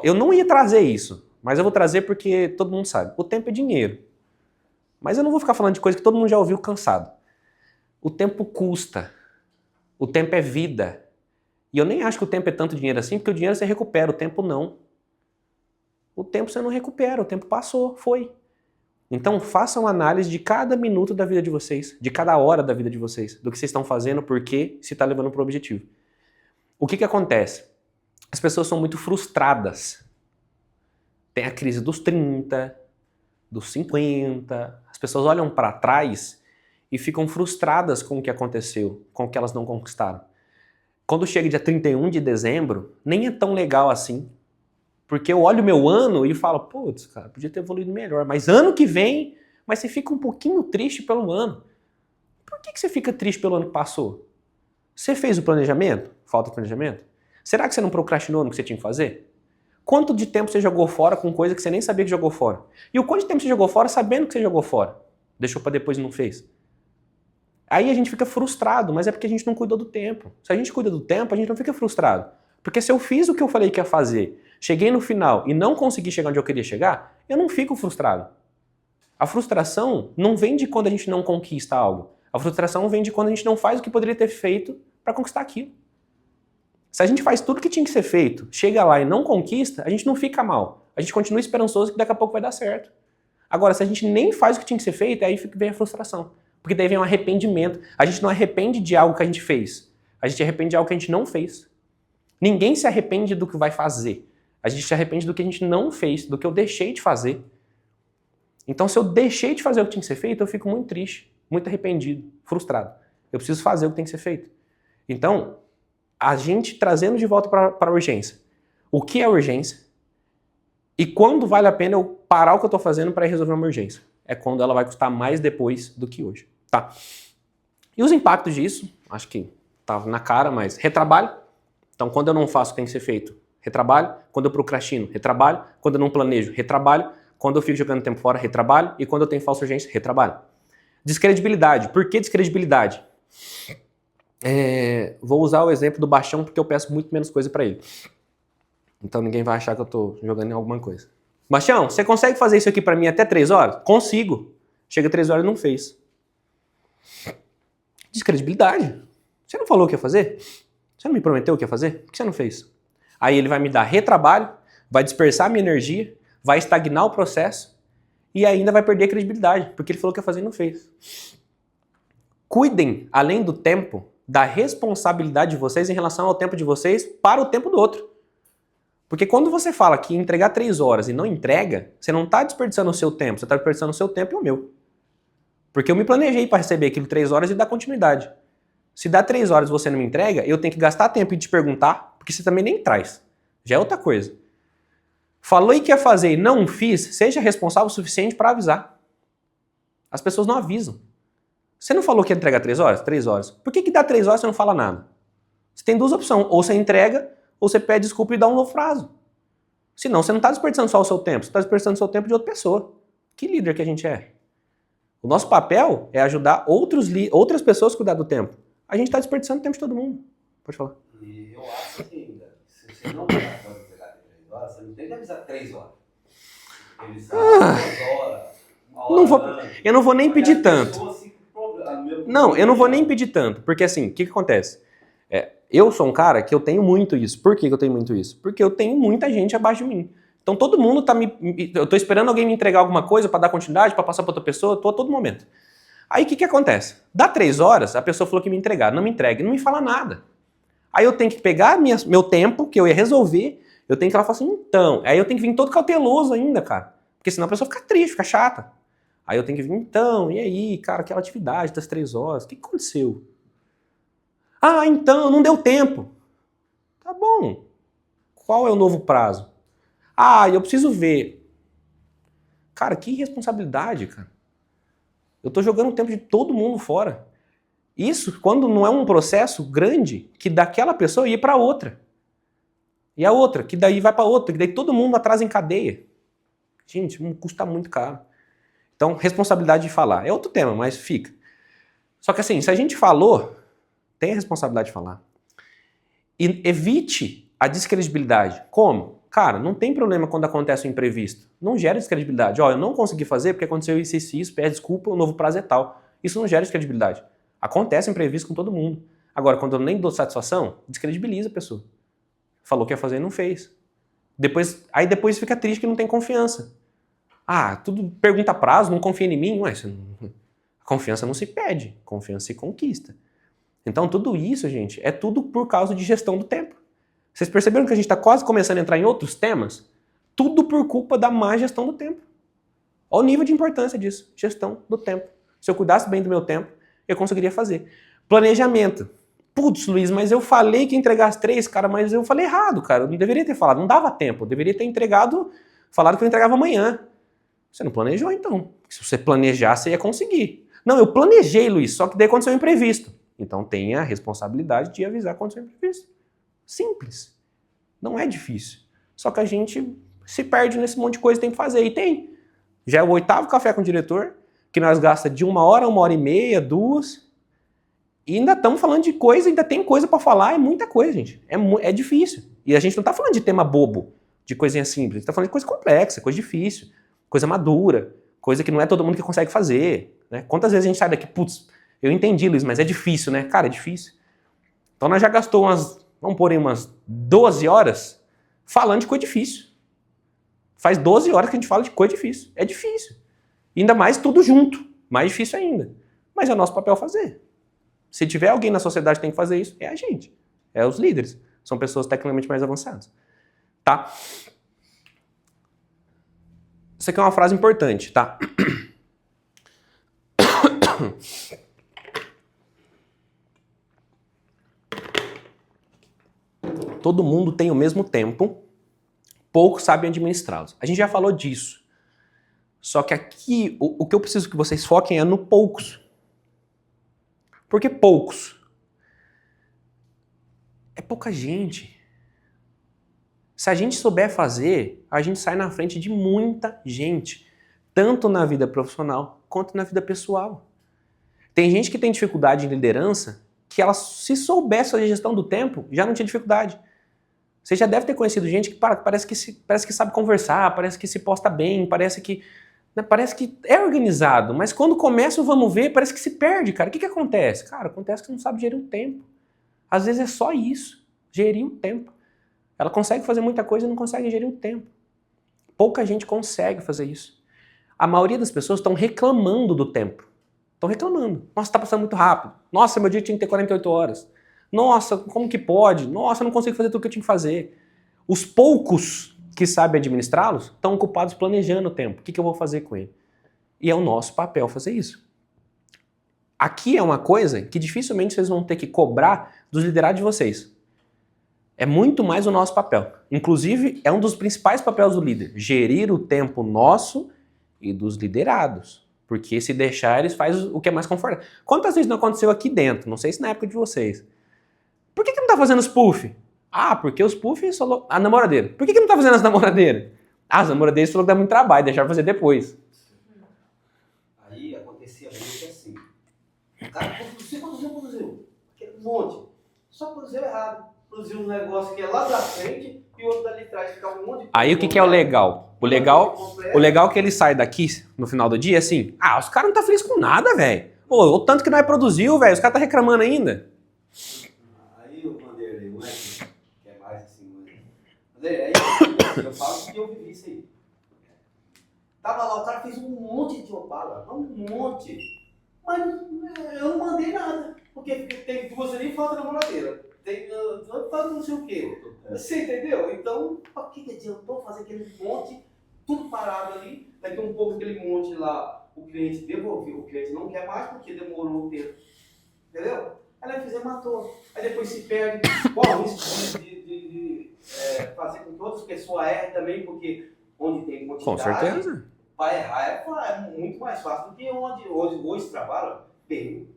Eu não ia trazer isso, mas eu vou trazer porque todo mundo sabe. O tempo é dinheiro. Mas eu não vou ficar falando de coisa que todo mundo já ouviu cansado. O tempo custa. O tempo é vida. E eu nem acho que o tempo é tanto dinheiro assim, porque o dinheiro você recupera, o tempo não. O tempo você não recupera, o tempo passou, foi. Então façam análise de cada minuto da vida de vocês, de cada hora da vida de vocês, do que vocês estão fazendo, por quê, se está levando para o objetivo. O que acontece? As pessoas são muito frustradas. Tem a crise dos 30, dos 50. As pessoas olham para trás e ficam frustradas com o que aconteceu, com o que elas não conquistaram. Quando chega dia 31 de dezembro, nem é tão legal assim. Porque eu olho o meu ano e falo, putz, cara, podia ter evoluído melhor. Mas ano que vem, mas você fica um pouquinho triste pelo ano. Por que você fica triste pelo ano que passou? Você fez o planejamento? Falta de planejamento? Será que você não procrastinou no que você tinha que fazer? Quanto de tempo você jogou fora com coisa que você nem sabia que jogou fora? E o quanto de tempo você jogou fora sabendo que você jogou fora? Deixou pra depois e não fez? Aí a gente fica frustrado, mas é porque a gente não cuidou do tempo. Se a gente cuida do tempo, a gente não fica frustrado. Porque se eu fiz o que eu falei que ia fazer, cheguei no final e não consegui chegar onde eu queria chegar, eu não fico frustrado. A frustração não vem de quando a gente não conquista algo. A frustração vem de quando a gente não faz o que poderia ter feito para conquistar aquilo. Se a gente faz tudo que tinha que ser feito, chega lá e não conquista, a gente não fica mal. A gente continua esperançoso que daqui a pouco vai dar certo. Agora, se a gente nem faz o que tinha que ser feito, aí vem a frustração. Porque daí vem um arrependimento. A gente não arrepende de algo que a gente fez. A gente arrepende de algo que a gente não fez. Ninguém se arrepende do que vai fazer. A gente se arrepende do que a gente não fez, do que eu deixei de fazer. Então, se eu deixei de fazer o que tinha que ser feito, eu fico muito triste, muito arrependido, frustrado. Eu preciso fazer o que tem que ser feito. Então, a gente trazendo de volta para a urgência. O que é urgência? E quando vale a pena eu parar o que eu estou fazendo para resolver uma urgência? É quando ela vai custar mais depois do que hoje. Tá? E os impactos disso, acho que tá na cara, mas retrabalho. Então, quando eu não faço o que tem que ser feito, retrabalho. Quando eu procrastino, retrabalho. Quando eu não planejo, retrabalho. Quando eu fico jogando tempo fora, retrabalho. E quando eu tenho falsa urgência, retrabalho. Descredibilidade. Por que descredibilidade? Vou usar o exemplo do Baixão porque eu peço muito menos coisa pra ele. Então ninguém vai achar que eu tô jogando em alguma coisa. Baixão, você consegue fazer isso aqui pra mim até 3 horas? Consigo. Chega 3 horas e não fez. Descredibilidade. Você não falou o que ia fazer? Você não me prometeu o que ia fazer? Por que você não fez? Aí ele vai me dar retrabalho, vai dispersar minha energia, vai estagnar o processo e ainda vai perder a credibilidade, porque ele falou que ia fazer e não fez. Cuidem, além do tempo, da responsabilidade de vocês em relação ao tempo de vocês para o tempo do outro. Porque quando você fala que entregar 3 horas e não entrega, você não está desperdiçando o seu tempo, você está desperdiçando o seu tempo e o meu. Porque eu me planejei para receber aquilo 3 horas e dar continuidade. Se dá 3 horas e você não me entrega, eu tenho que gastar tempo e te perguntar, porque você também nem traz. Já é outra coisa. Falou e quer fazer e não fiz, seja responsável o suficiente para avisar. As pessoas não avisam. Você não falou que ia entregar 3 horas? 3 horas. Por que dá 3 horas e você não fala nada? Você tem 2 opções. Ou você entrega, ou você pede desculpa e dá um novo prazo. Senão, você não está desperdiçando só o seu tempo, você está desperdiçando o seu tempo de outra pessoa. Que líder que a gente é? O nosso papel é ajudar outras pessoas a cuidar do tempo. A gente está desperdiçando o tempo de todo mundo. Pode falar. E eu acho que ainda, se você não pode entregar em 3 horas, você não tem que avisar 3 horas. Avisar 2 horas, 1 hora. Eu não vou nem pedir tanto. Não, eu não vou nem pedir tanto. Porque assim, o que acontece? Eu sou um cara que eu tenho muito isso. Por que eu tenho muito isso? Porque eu tenho muita gente abaixo de mim. Então todo mundo tá eu tô esperando alguém me entregar alguma coisa para dar continuidade, para passar para outra pessoa, eu tô a todo momento. Aí o que acontece? Dá 3 horas, a pessoa falou que me entregar, não me entrega, não me fala nada. Aí eu tenho que pegar meu tempo, que eu ia resolver, eu tenho que ir lá e falar assim, então. Aí eu tenho que vir todo cauteloso ainda, cara. Porque senão a pessoa fica triste, fica chata. Aí eu tenho que vir, então, e aí, cara, aquela atividade das 3 horas, o que aconteceu? Ah, então, não deu tempo. Tá bom. Qual é o novo prazo? Ah, eu preciso ver. Cara, que irresponsabilidade, cara. Eu tô jogando o tempo de todo mundo fora. Isso quando não é um processo grande que daquela pessoa ia para outra. E a outra, que daí vai para outra, que daí todo mundo atrasa em cadeia. Gente, custa muito caro. Então, responsabilidade de falar. É outro tema, mas fica. Só que assim, se a gente falou, tem a responsabilidade de falar. E evite a descredibilidade. Como? Cara, não tem problema quando acontece um imprevisto. Não gera descredibilidade. Ó, eu não consegui fazer porque aconteceu isso e isso, pede desculpa, o novo prazo é tal. Isso não gera descredibilidade. Acontece imprevisto com todo mundo. Agora, quando eu nem dou satisfação, descredibiliza a pessoa. Falou que ia fazer e não fez. Aí depois fica triste que não tem confiança. Ah, tudo pergunta prazo, não confia em mim. Ué, a confiança não se pede, a confiança se conquista. Então tudo isso, gente, é tudo por causa de gestão do tempo. Vocês perceberam que a gente está quase começando a entrar em outros temas? Tudo por culpa da má gestão do tempo. Olha o nível de importância disso, gestão do tempo. Se eu cuidasse bem do meu tempo, eu conseguiria fazer. Planejamento. Putz, Luiz, mas eu falei que ia entregar as 3, cara, mas eu falei errado, cara. Eu não deveria ter falado, não dava tempo. Eu deveria ter falado que eu entregava amanhã. Você não planejou, então. Se você planejar, você ia conseguir. Não, eu planejei, Luiz, só que daí aconteceu um imprevisto. Então tenha a responsabilidade de avisar quando aconteceu um imprevisto. Simples. Não é difícil. Só que a gente se perde nesse monte de coisa que tem que fazer. E tem. Já é o 8º café com o diretor, que nós gasta de 1 hora, 1h30, 2. E ainda estamos falando de coisa, ainda tem coisa para falar, é muita coisa, gente. É difícil. E a gente não está falando de tema bobo, de coisinha simples. A gente está falando de coisa complexa, coisa difícil, coisa madura, coisa que não é todo mundo que consegue fazer. Né? Quantas vezes a gente sai daqui, putz, eu entendi, Luiz, mas é difícil, né? Cara, é difícil. Então nós já gastou vamos pôr aí umas 12 horas falando de coisa difícil. Faz 12 horas que a gente fala de coisa difícil. É difícil. E ainda mais tudo junto. Mais difícil ainda. Mas é nosso papel fazer. Se tiver alguém na sociedade que tem que fazer isso, é a gente. É os líderes. São pessoas tecnicamente mais avançadas. Tá? Isso aqui é uma frase importante, tá? Todo mundo tem o mesmo tempo, poucos sabem administrá-los. A gente já falou disso. Só que aqui, o que eu preciso que vocês foquem é no poucos. Por que poucos? É pouca gente. Se a gente souber fazer, a gente sai na frente de muita gente. Tanto na vida profissional, quanto na vida pessoal. Tem gente que tem dificuldade em liderança, que ela, se soubesse fazer gestão do tempo, já não tinha dificuldade. Você já deve ter conhecido gente que parece que sabe conversar, parece que se posta bem, parece que é organizado, mas quando começa o vamos ver, parece que se perde, cara. O que acontece? Cara, acontece que não sabe gerir o tempo. Às vezes é só isso, gerir o tempo. Ela consegue fazer muita coisa e não consegue gerir o tempo. Pouca gente consegue fazer isso. A maioria das pessoas estão reclamando do tempo. Estão reclamando. Nossa, tá passando muito rápido. Nossa, meu dia tinha que ter 48 horas. Nossa, como que pode? Nossa, eu não consigo fazer tudo que eu tinha que fazer. Os poucos que sabem administrá-los estão ocupados planejando o tempo. O que eu vou fazer com ele? E é o nosso papel fazer isso. Aqui é uma coisa que dificilmente vocês vão ter que cobrar dos liderados de vocês. É muito mais o nosso papel. Inclusive, é um dos principais papéis do líder. Gerir o tempo nosso e dos liderados. Porque se deixar, eles fazem o que é mais confortável. Quantas vezes não aconteceu aqui dentro? Não sei se na época de vocês. Por que não tá fazendo os puff? Ah, porque os puff são a namoradeira. Por que não tá fazendo as namoradeiras? Ah, as namoradeiras falou que dá muito trabalho, deixaram fazer depois. Aí acontecia muito assim. O cara produziu. Aquele monte. Só produziu errado. Produziu um negócio que é lá da frente e o outro dali atrás ficava um monte de... Aí o que é o legal? O legal é que ele sai daqui no final do dia assim, os caras não tá felizes com nada, velho. O tanto que nós produziu, velho, os caras tá reclamando ainda. Aí o Vanderlei, não é que é mais assim, aí eu falo que eu vivi isso aí. Tava lá, o cara fez um monte de opala, um monte. Mas eu não mandei nada, porque tem duas ali e falta namoradeira. Falta não sei o quê. Você entendeu? Então, pra que adiantou fazer aquele monte, tudo parado ali, daqui um pouco aquele monte lá, o cliente devolveu, o cliente não quer mais porque demorou o tempo. Entendeu? Aí nós fizemos à toa. Aí depois se perde, corre o risco de fazer com que outras pessoas errem também, porque onde tem quantidade, com certeza. Para errar é muito mais fácil do que onde hoje trabalha bem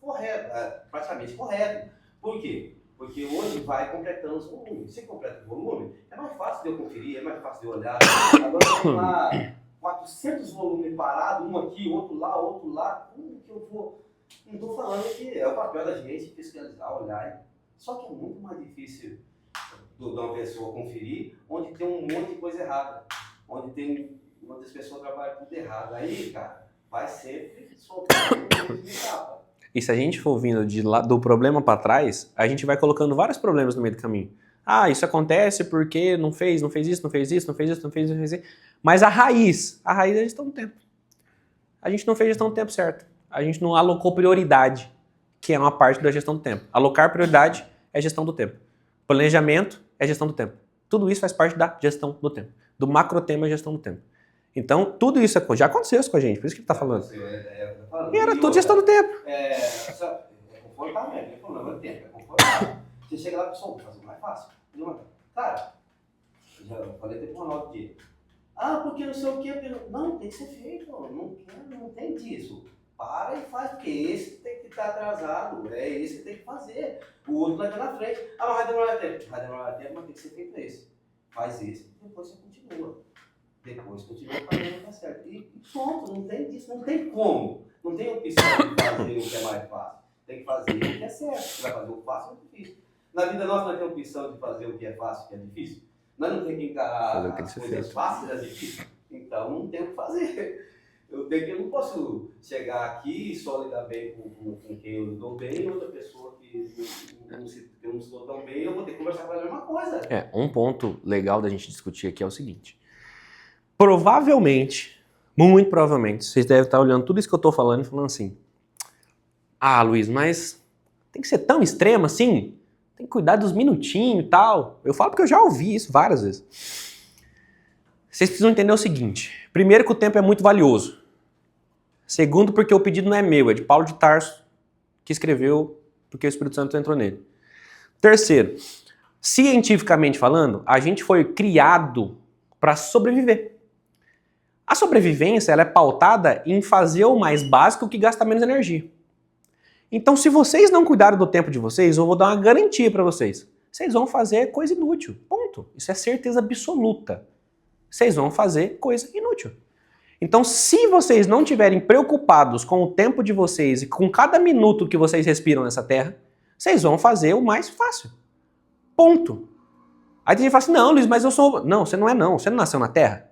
correto, praticamente correto. Por quê? Porque hoje vai completando os volumes. Se completa o volume, é mais fácil de eu conferir, é mais fácil de eu olhar. Agora tem lá 400 volumes parados, um aqui, outro lá. Como que eu vou... Não estou falando que é o papel da gente fiscalizar, olhar. Só que é muito mais difícil de uma pessoa conferir onde tem um monte de coisa errada. Onde as pessoas trabalham tudo errado. Aí, cara, vai sempre soltar um monte de capa. E se a gente for vindo do problema para trás, a gente vai colocando vários problemas no meio do caminho. Isso acontece porque não fez isso. Mas a raiz é a gestão do tempo. A gente não fez gestão do tempo certo. A gente não alocou prioridade, que é uma parte da gestão do tempo. Alocar prioridade é gestão do tempo. Planejamento é gestão do tempo. Tudo isso faz parte da gestão do tempo. Do macro tema é gestão do tempo. Então, tudo isso já aconteceu isso com a gente, por isso que ele está falando. E era tudo gestão do tempo. É confortável, é problema do tempo, é confortável. Você chega lá e pessoal, vou fazer mais fácil. Cara, já falei até com uma nota de porque não sei o que, não, tem que ser feito, não tem disso. Para e faz, porque esse tem que estar atrasado, é esse que tem que fazer. O outro vai estar na frente. Mas vai demorar tempo. Vai demorar tempo, mas tem que ser feito esse. Faz esse, depois você continua. Depois continua fazendo, tá certo. E pronto, não tem disso, não tem como. Não tem opção de fazer o que é mais fácil. Tem que fazer o que é certo. Você vai fazer o fácil ou o difícil. Na vida nossa, nós temos opção de fazer o que é fácil e o que é difícil. Nós não temos que encarar as coisas fáceis e as difíceis. Então, não tem o que fazer. Eu não posso chegar aqui e só lidar bem com quem eu lidou bem e outra pessoa que não se dou tão bem, eu vou ter que conversar com ela a mesma coisa. Um ponto legal da gente discutir aqui é o seguinte. Provavelmente, muito provavelmente, vocês devem estar olhando tudo isso que eu estou falando e falando assim, Luiz, mas tem que ser tão extremo assim? Tem que cuidar dos minutinhos e tal. Eu falo porque eu já ouvi isso várias vezes. Vocês precisam entender o seguinte. Primeiro que o tempo é muito valioso. Segundo porque o pedido não é meu, é de Paulo de Tarso, que escreveu porque o Espírito Santo entrou nele. Terceiro, cientificamente falando, a gente foi criado para sobreviver. A sobrevivência ela é pautada em fazer o mais básico que gasta menos energia. Então, se vocês não cuidarem do tempo de vocês, eu vou dar uma garantia para vocês. Vocês vão fazer coisa inútil. Ponto. Isso é certeza absoluta. Vocês vão fazer coisa inútil. Então, se vocês não estiverem preocupados com o tempo de vocês e com cada minuto que vocês respiram nessa terra, vocês vão fazer o mais fácil. Ponto. Aí tem gente que fala assim, não, Luiz, mas eu sou... Não, você não é não. Você não nasceu na terra?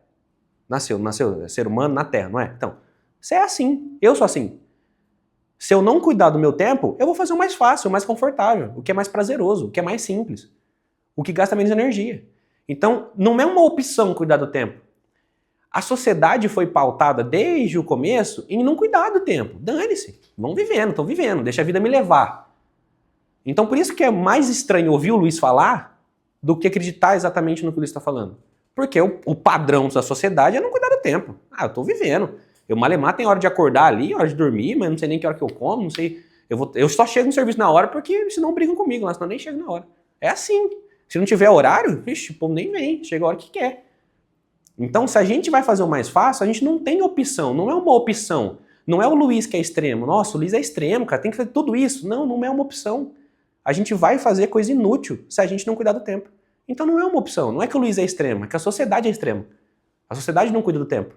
Nasceu ser humano na terra, não é? Então, você é assim. Eu sou assim. Se eu não cuidar do meu tempo, eu vou fazer o mais fácil, o mais confortável, o que é mais prazeroso, o que é mais simples, o que gasta menos energia. Então, não é uma opção cuidar do tempo. A sociedade foi pautada desde o começo em não cuidar do tempo. Dane-se, vão vivendo, estão vivendo, deixa a vida me levar. Então, por isso que é mais estranho ouvir o Luiz falar do que acreditar exatamente no que o Luiz está falando. Porque o padrão da sociedade é não cuidar do tempo. Ah, eu tô vivendo. Eu malemar tem hora de acordar ali, hora de dormir, mas não sei nem que hora que eu como, não sei. Eu só chego no serviço na hora porque senão brigam comigo, senão eu nem chego na hora. É assim. Se não tiver horário, vixe, o povo nem vem, chega a hora que quer. Então, se a gente vai fazer o mais fácil, a gente não tem opção, não é uma opção. Não é o Luiz que é extremo. Nossa, o Luiz é extremo, cara, tem que fazer tudo isso. Não, não é uma opção. A gente vai fazer coisa inútil se a gente não cuidar do tempo. Então não é uma opção. Não é que o Luiz é extremo, é que a sociedade é extrema. A sociedade não cuida do tempo.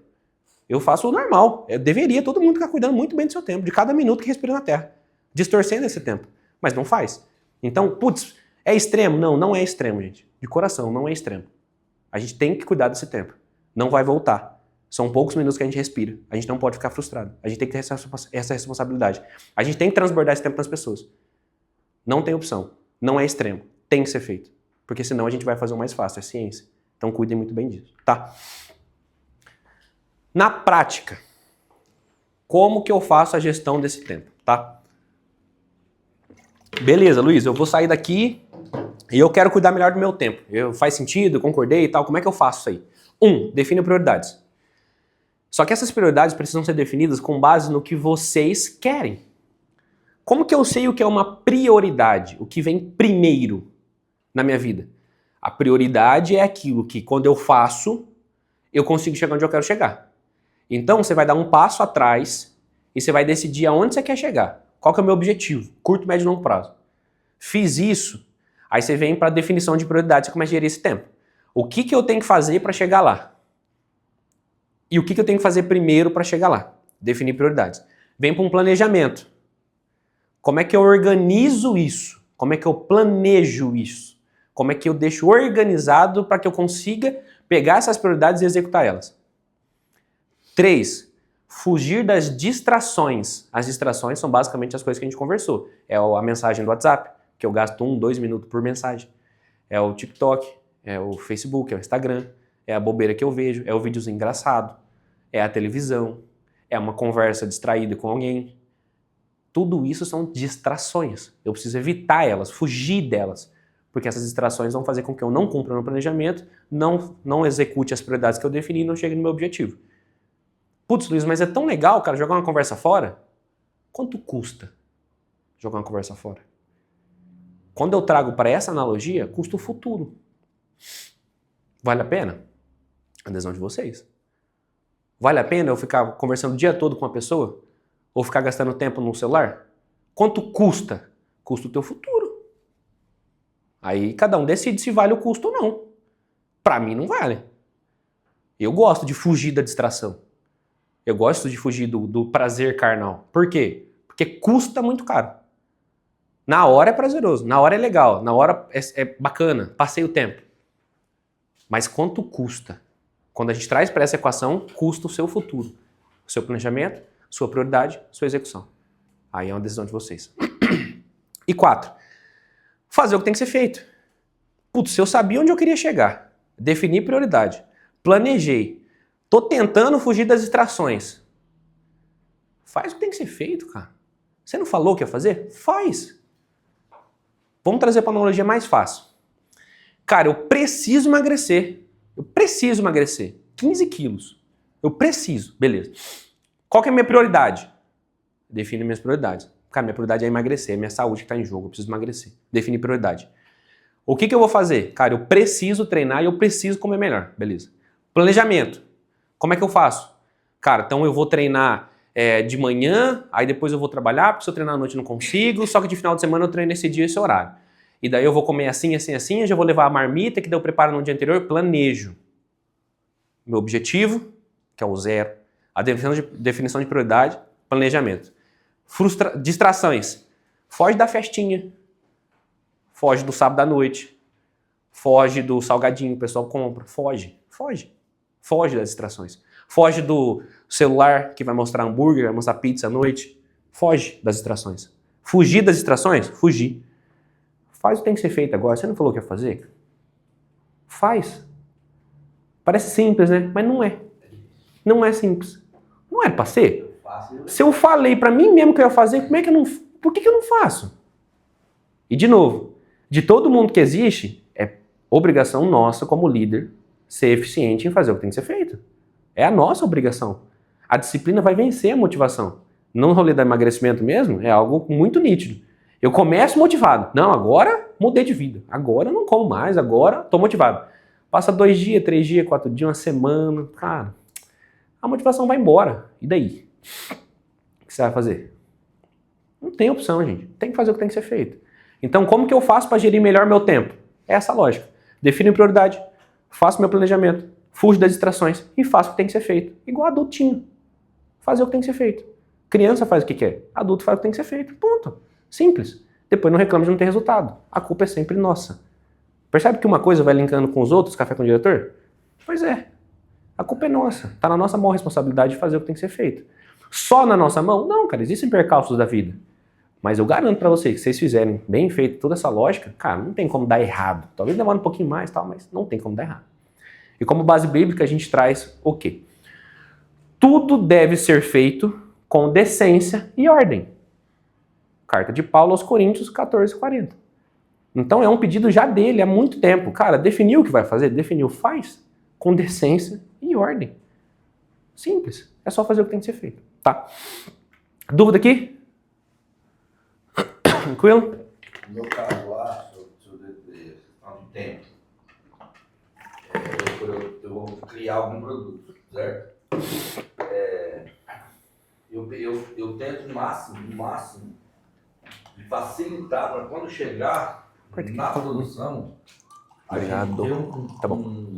Eu faço o normal. Eu deveria todo mundo ficar cuidando muito bem do seu tempo, de cada minuto que respira na Terra. Distorcendo esse tempo. Mas não faz. Então, putz, é extremo? Não, não é extremo, gente. De coração, não é extremo. A gente tem que cuidar desse tempo. Não vai voltar. São poucos minutos que a gente respira. A gente não pode ficar frustrado. A gente tem que ter essa responsabilidade. A gente tem que transbordar esse tempo nas pessoas. Não tem opção. Não é extremo. Tem que ser feito. Porque senão a gente vai fazer o mais fácil. É ciência. Então cuidem muito bem disso. Tá? Na prática, como que eu faço a gestão desse tempo? Tá? Beleza, Luiz, eu vou sair daqui e eu quero cuidar melhor do meu tempo. Faz sentido? Eu concordei e tal. Como é que eu faço isso aí? Define prioridades. Só que essas prioridades precisam ser definidas com base no que vocês querem. Como que eu sei o que é uma prioridade? O que vem primeiro na minha vida? A prioridade é aquilo que, quando eu faço, eu consigo chegar onde eu quero chegar. Então, você vai dar um passo atrás e você vai decidir aonde você quer chegar. Qual que é o meu objetivo? Curto, médio e longo prazo. Fiz isso, aí você vem para a definição de prioridade, você começa a gerir esse tempo. O que eu tenho que fazer para chegar lá? E o que eu tenho que fazer primeiro para chegar lá? Definir prioridades. Vem para um planejamento. Como é que eu organizo isso? Como é que eu planejo isso? Como é que eu deixo organizado para que eu consiga pegar essas prioridades e executar elas? 3. Fugir das distrações. As distrações são basicamente as coisas que a gente conversou. É a mensagem do WhatsApp, que eu gasto 2 minutos por mensagem. É o TikTok, é o Facebook, é o Instagram, é a bobeira que eu vejo, é o videozinho engraçado, é a televisão, é uma conversa distraída com alguém. Tudo isso são distrações. Eu preciso evitar elas, fugir delas. Porque essas distrações vão fazer com que eu não cumpra o meu planejamento, não execute as prioridades que eu defini e não chegue no meu objetivo. Putz, Luiz, mas é tão legal, cara, jogar uma conversa fora? Quanto custa jogar uma conversa fora? Quando eu trago para essa analogia, custa o futuro. Vale a pena? A decisão de vocês. Vale a pena eu ficar conversando o dia todo com uma pessoa? Ou ficar gastando tempo no celular? Quanto custa? Custa o teu futuro. Aí cada um decide se vale o custo ou não. Pra mim não vale. Eu gosto de fugir da distração. Eu gosto de fugir do prazer carnal. Por quê? Porque custa muito caro. Na hora é prazeroso, na hora é legal, na hora é bacana, passei o tempo. Mas quanto custa? Quando a gente traz para essa equação, custa o seu futuro. O seu planejamento, sua prioridade, sua execução. Aí é uma decisão de vocês. E 4. Fazer o que tem que ser feito. Putz, se eu sabia onde eu queria chegar, defini prioridade, planejei, tô tentando fugir das distrações. Faz o que tem que ser feito, cara. Você não falou o que ia fazer? Faz. Vamos trazer para uma analogia mais fácil. Cara, eu preciso emagrecer. 15 quilos. Eu preciso. Beleza. Qual que é a minha prioridade? Define minhas prioridades. Cara, minha prioridade é emagrecer. É minha saúde que está em jogo. Eu preciso emagrecer. Define prioridade. O que eu vou fazer? Cara, eu preciso treinar e eu preciso comer melhor. Beleza. Planejamento. Como é que eu faço? Cara, então eu vou treinar de manhã, aí depois eu vou trabalhar, porque se eu treinar à noite eu não consigo, só que de final de semana eu treino esse dia, esse horário. E daí eu vou comer assim, assim, assim, eu já vou levar a marmita que daí eu preparo no dia anterior, planejo. Meu objetivo, que é o 0. A definição de prioridade, planejamento. Distrações. Foge da festinha. Foge do sábado à noite. Foge do salgadinho que o pessoal compra. Foge. Foge das distrações. Foge do celular que vai mostrar hambúrguer, vai mostrar pizza à noite. Foge das distrações. Fugir das distrações? Fugir. Faz o que tem que ser feito agora. Você não falou o que ia fazer? Faz. Parece simples, né? Mas não é. Não é simples. Não é pra ser. Se eu falei pra mim mesmo que eu ia fazer, como é que eu não... Por que eu não faço? E de novo, de todo mundo que existe, obrigação nossa como líder ser eficiente em fazer o que tem que ser feito. É a nossa obrigação. A disciplina vai vencer a motivação. No rolê do emagrecimento mesmo, é algo muito nítido. Eu começo motivado. Não, agora mudei de vida. Agora eu não como mais, agora estou motivado. Passa 2 dias, 3 dias, 4 dias, uma semana. Cara, a motivação vai embora. E daí? O que você vai fazer? Não tem opção, gente. Tem que fazer o que tem que ser feito. Então, como que eu faço para gerir melhor meu tempo? É essa a lógica. Defino prioridade, faço meu planejamento, fujo das distrações e faço o que tem que ser feito. Igual adultinho. Fazer o que tem que ser feito. Criança faz o que quer, adulto faz o que tem que ser feito. Ponto. Simples. Depois não reclama de não ter resultado. A culpa é sempre nossa. Percebe que uma coisa vai linkando com os outros, café com o diretor? Pois é. A culpa é nossa. Está na nossa mão a responsabilidade de fazer o que tem que ser feito. Só na nossa mão? Não, cara. Existem percalços da vida. Mas eu garanto pra vocês que se vocês fizerem bem feito toda essa lógica, cara, não tem como dar errado. Talvez demore um pouquinho mais, tal, mas não tem como dar errado. E como base bíblica a gente traz o quê? Tudo deve ser feito com decência e ordem. Carta de Paulo aos Coríntios 14:40. Então é um pedido já dele há muito tempo. Cara, definiu o que vai fazer? Definiu, faz. Com decência e ordem. Simples. É só fazer o que tem que ser feito. Tá? Dúvida aqui? Tranquilo? No meu caso lá, sobre questão de tempo, eu vou criar algum produto, certo? Eu tento o máximo, de facilitar para quando chegar na produção, a gente ter Tá bom.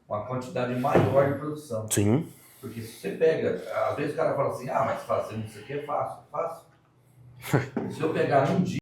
uma quantidade maior de produção. Sim. Porque se você pega, às vezes o cara fala assim, mas fazer isso aqui é fácil. Se eu pegar num dia,